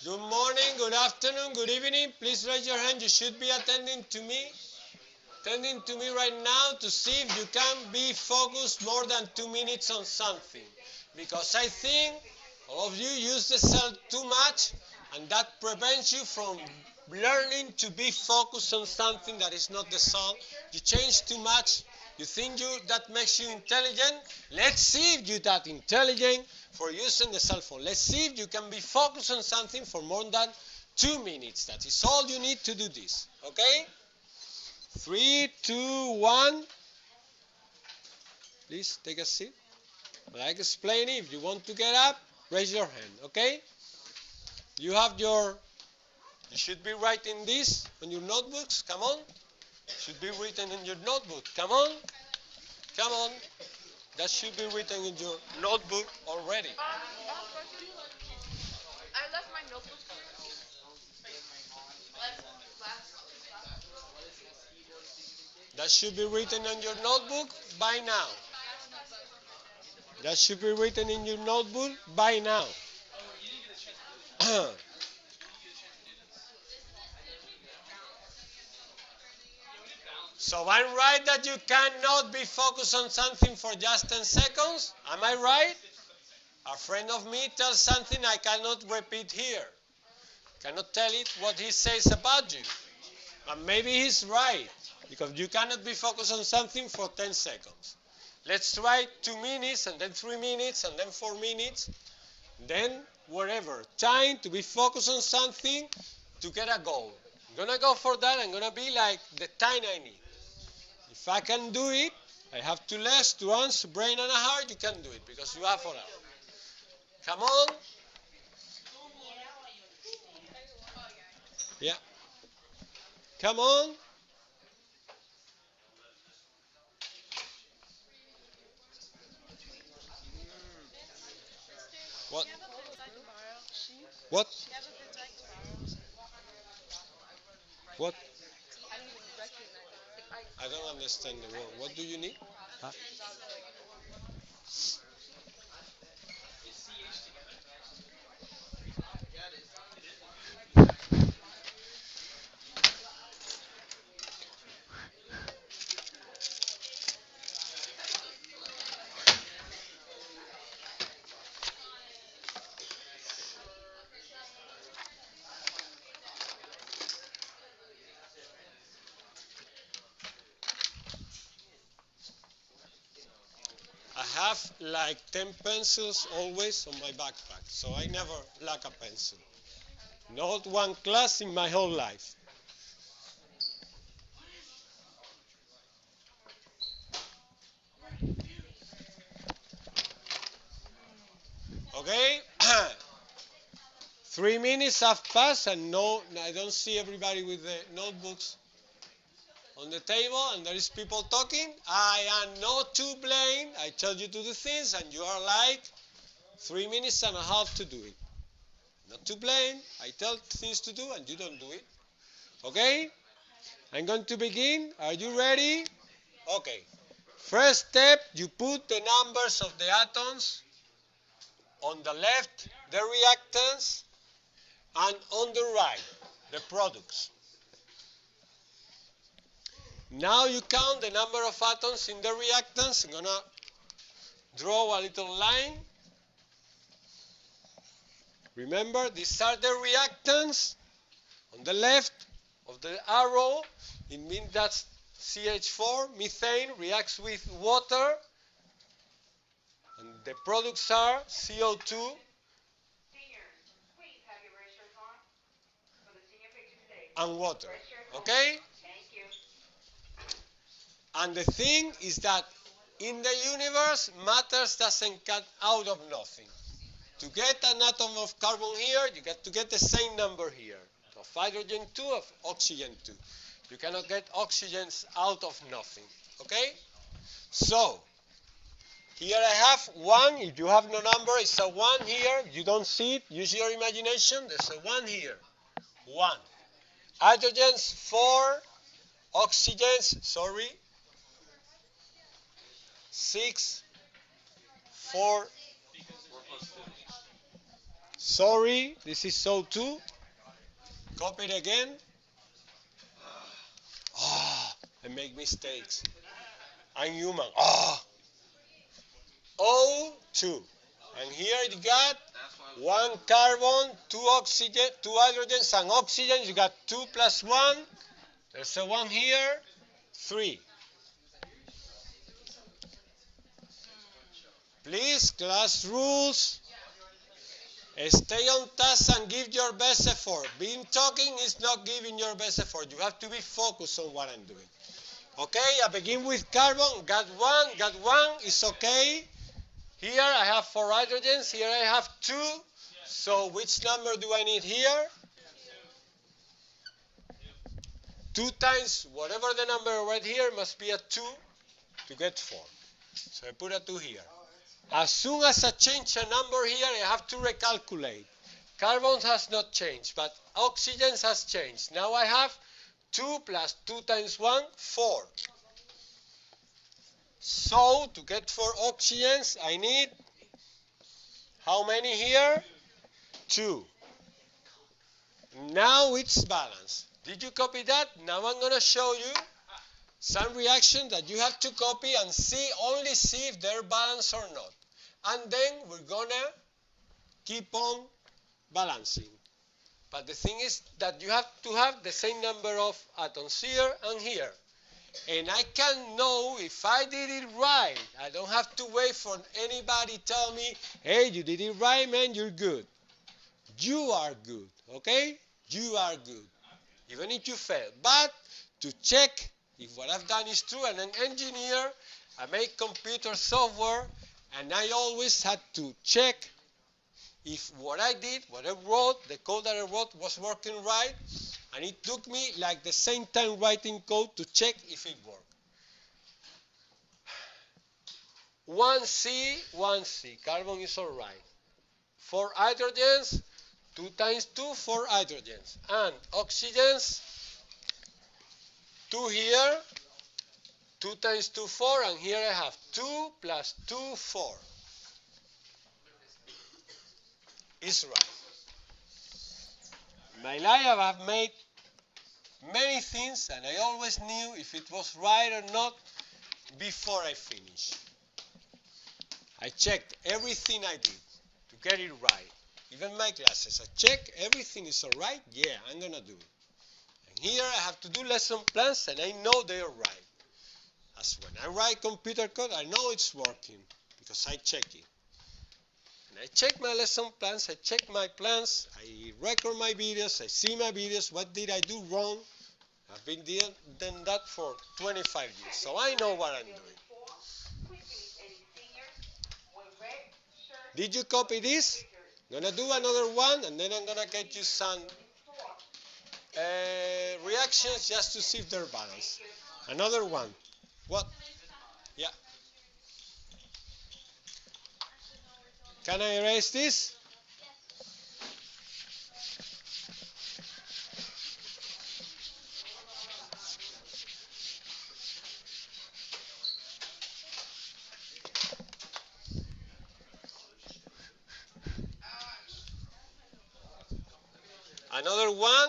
Good morning, good afternoon, good evening. Please raise your hand. You should be attending to me. Attending to me right now to see if you can be focused more than 2 minutes on something. Because I think all of you use the cell too much and that prevents you from learning to be focused on something that is not the cell. You change too much. You think that makes you intelligent. Let's see if you're that intelligent for using the cell phone. Let's see if you can be focused on something for more than 2 minutes. That is all you need to do this. Okay? 3, 2, 1. Please take a seat. Like explaining, if you want to get up, raise your hand, okay? You should be writing this on your notebooks. Come on. Should be written in your notebook. Come on. Come on. That should be written in your notebook already. I left my notebook. That should be written on your notebook by now. That should be written in your notebook by now. So I'm right that you cannot be focused on something for just 10 seconds? Am I right? A friend of me tells something I cannot repeat here. Cannot tell it what he says about you. But maybe he's right, because you cannot be focused on something for 10 seconds. Let's try 2 minutes, and then 3 minutes, and then 4 minutes. Then whatever. Time to be focused on something to get a goal. I'm going to go for that. I'm going to be like the time I need. If I can do it, I have 2 legs, 2 arms, a brain, and a heart. You can do it because you have 4 hours. Come on. Yeah. Come on. What? What? What? I don't understand the word. What do you need? Huh? I have like 10 pencils always on my backpack, so I never lack a pencil. Not one class in my whole life. Okay? 3 minutes have passed and no, I don't see everybody with the notebooks on the table and there is people talking. I am not to blame. I tell you to do things and you are like 3 minutes and a half to do it. Not to blame. I tell things to do and you don't do it. Okay? I'm going to begin. Are you ready? Okay. First step, you put the numbers of the atoms on the left, the reactants, and on the right, the products. Now you count the number of atoms in the reactants. I'm going to draw a little line. Remember, these are the reactants. On the left of the arrow, it means that CH4, methane, reacts with water. And the products are CO2 and water. Okay? And the thing is that in the universe, matters doesn't cut out of nothing. To get an atom of carbon here, you get to get the same number here. Of hydrogen 2, of oxygen 2. You cannot get oxygens out of nothing. Okay? So, here I have 1. If you have no number, it's a 1 here. You don't see it. Use your imagination. There's a 1 here. 1. Hydrogens 4. Oxygens, 6, 4, Sorry, this is O2. Copy it again. I make mistakes. I'm human. O2. And here you got one carbon, two oxygen, two hydrogens, and oxygen. You got 2 plus 1. There's a 1 here. 3. Please, class rules. Stay on task and give your best effort. Being talking is not giving your best effort. You have to be focused on what I'm doing. Okay, I begin with carbon. Got one. It's okay. Here I have 4 hydrogens. Here I have 2. So which number do I need here? 2 times whatever the number right here must be a 2 to get 4. So I put a 2 here. As soon as I change a number here, I have to recalculate. Carbon has not changed, but oxygen has changed. Now I have 2 plus 2 times 1, 4. So to get 4 oxygens, I need how many here? 2. Now it's balanced. Did you copy that? Now I'm going to show you some reaction that you have to copy and only see if they're balanced or not. And then we're going to keep on balancing. But the thing is that you have to have the same number of atoms here and here. And I can know if I did it right. I don't have to wait for anybody tell me, hey, you did it right, man, you're good. You are good, okay? You are good, even if you fail. But to check if what I've done is true, and an engineer, I make computer software, and I always had to check if what I did, what I wrote, the code that I wrote was working right, and it took me like the same time writing code to check if it worked. 1C, carbon is all right. 4 hydrogens, 2 times 2, 4 hydrogens. And oxygens, 2 here, 2 times 2, 4, and here I have 2 plus 2, 4. It's right. In my life I've made many things, and I always knew if it was right or not before I finished. I checked everything I did to get it right. Even my classes, I check everything is all right. Yeah, I'm going to do it. And here I have to do lesson plans, and I know they are right. As when I write computer code, I know it's working because I check it. And I check my lesson plans, I check my plans, I record my videos, I see my videos, what did I do wrong. I've been doing that for 25 years, so I know what I'm doing. Did you copy this? I'm going to do another one, and then I'm going to get you some reactions just to see if they're balanced. Another one. What? Yeah. Can I erase this? Another one.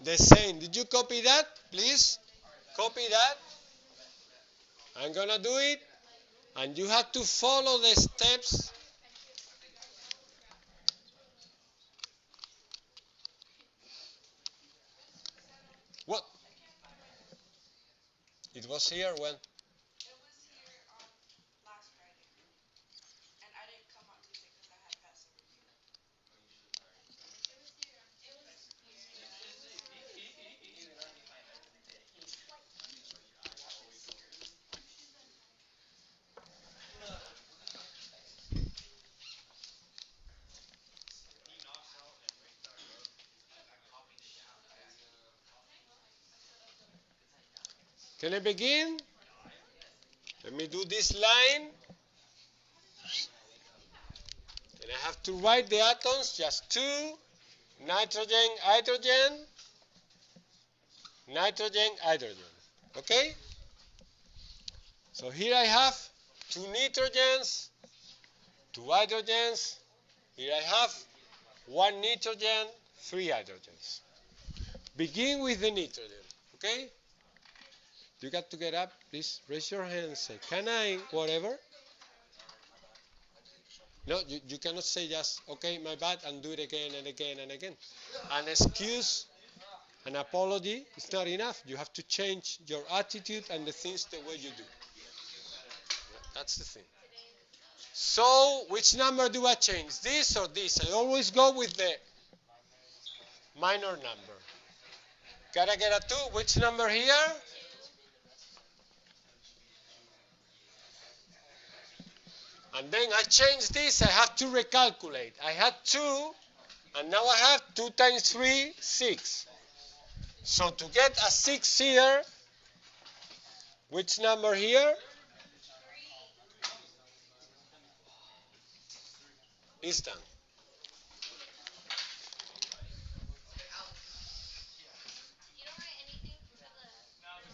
The same. Did you copy that? Please copy that. I'm going to do it. And you have to follow the steps. What? It was here when? Can I begin? Let me do this line. Then I have to write the atoms, just 2, nitrogen, hydrogen, nitrogen, hydrogen. Okay? So here I have 2 nitrogens, 2 hydrogens. Here I have 1 nitrogen, 3 hydrogens. Begin with the nitrogen. Okay? You got to get up, please raise your hand and say, can I, whatever? No, you cannot say just, okay, my bad, and do it again and again and again. An excuse, an apology is not enough. You have to change your attitude and the things the way you do. That's the thing. So, which number do I change? This or this? I always go with the minor number. Gotta get a 2. Which number here? And then I change this, I have to recalculate. I had 2, and now I have 2 times 3, 6. So to get a 6 here, which number here? Is done.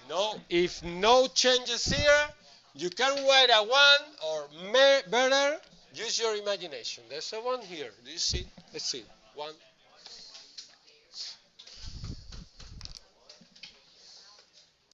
No, if no changes here, you can write a 1 or better, use your imagination. There's a 1 here. Do you see? Let's see. 1.